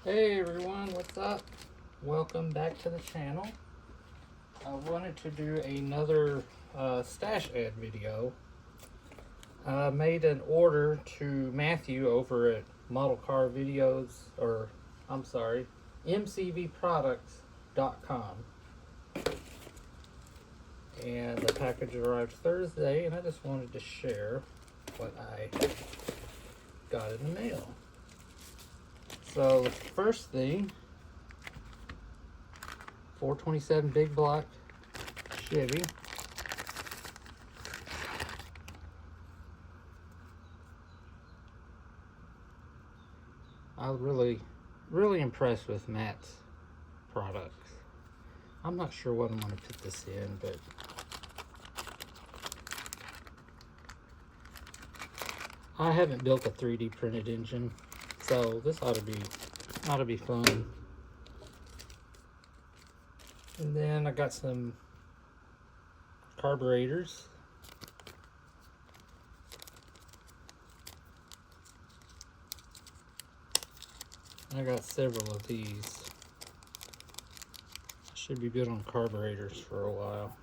Hey everyone, what's up? Welcome back to the channel. I wanted to do another stash ad video. I made an order to Matthew over at Model Car Videos, or I'm sorry, mcvproducts.com. And the package arrived Thursday, and I just wanted to share what I got in the mail. So the first thing, 427 big block Chevy. I was really impressed with Matt's products. I'm not sure what I'm going to put this in, but I haven't built a 3D printed engine, so this ought to be fun. And then I got some carburetors. I got several of these. I should be good on carburetors for a while.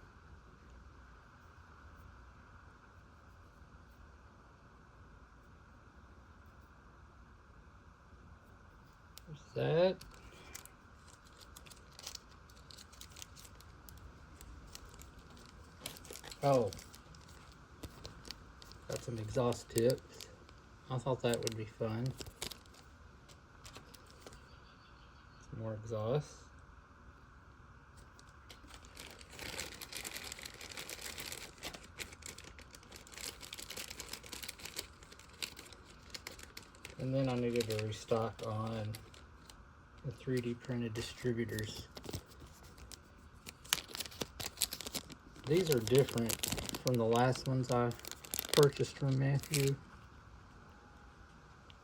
There's that. Oh, got some exhaust tips. I thought that would be fun. Some more exhaust. And then I needed to restock on the 3D printed distributors. These are different from the last ones I purchased from Matthew.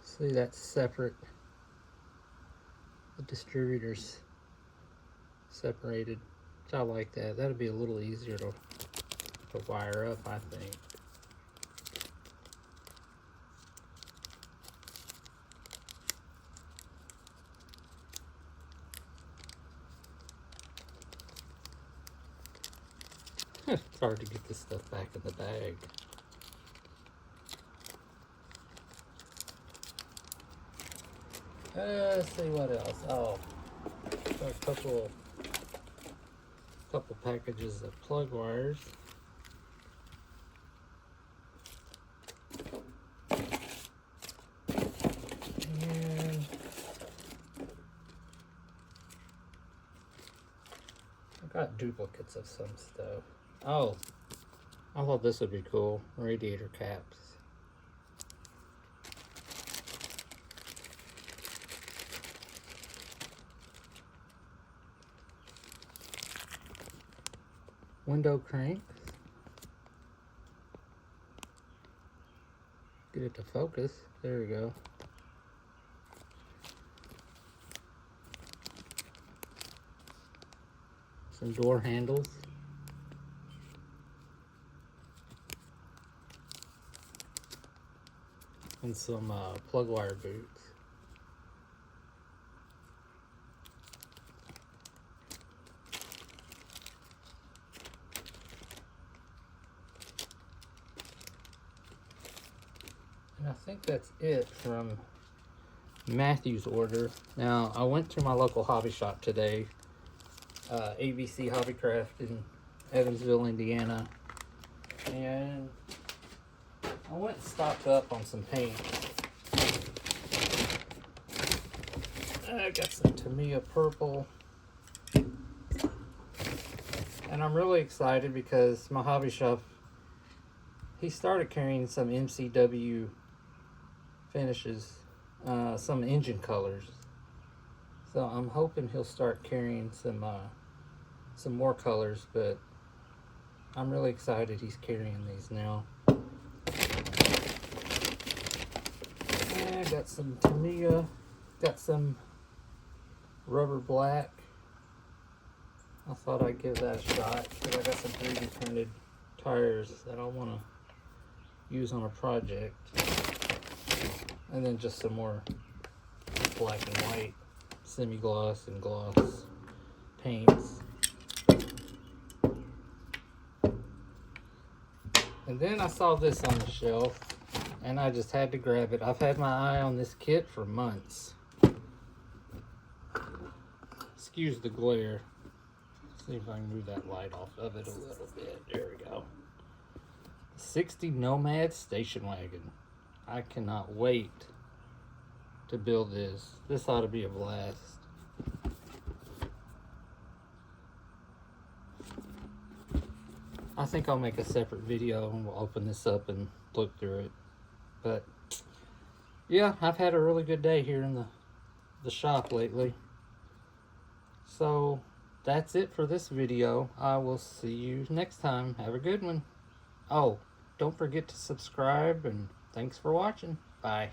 See, that's separate. The distributors separated, which I like that. That'd be a little easier to wire up, I think. It's hard to get this stuff back in the bag. Let's see what else. Oh, got a couple packages of plug wires. And I got duplicates of some stuff. Oh, I thought this would be cool. Radiator caps. Window cranks. Get it to focus. There we go. Some door handles. And some plug wire boots. And I think that's it from Matthew's order. Now, I went to my local hobby shop today, ABC Hobbycraft in Evansville, Indiana, and I went and stocked up on some paint. I got some Tamiya purple. And I'm really excited because my hobby shop, he started carrying some MCW finishes, some engine colors. So I'm hoping he'll start carrying some more colors, but I'm really excited he's carrying these now. I got some Tamiya, got some rubber black. I thought I'd give that a shot because I got some 3D printed tires that I want to use on a project. And then just some more black and white. semi-gloss and gloss paints. And then I saw this on the shelf, and I just had to grab it. I've had my eye on this kit for months. Excuse the glare. See if I can move that light off of it a little bit. There we go. 60 Nomad station wagon. I cannot wait to build this. This ought to be a blast. I think I'll make a separate video and we'll open this up and look through it. But yeah, I've had a really good day here in the shop lately. So that's it for this video. I will see you next time. Have a good one. Oh, don't forget to subscribe, and thanks for watching. Bye.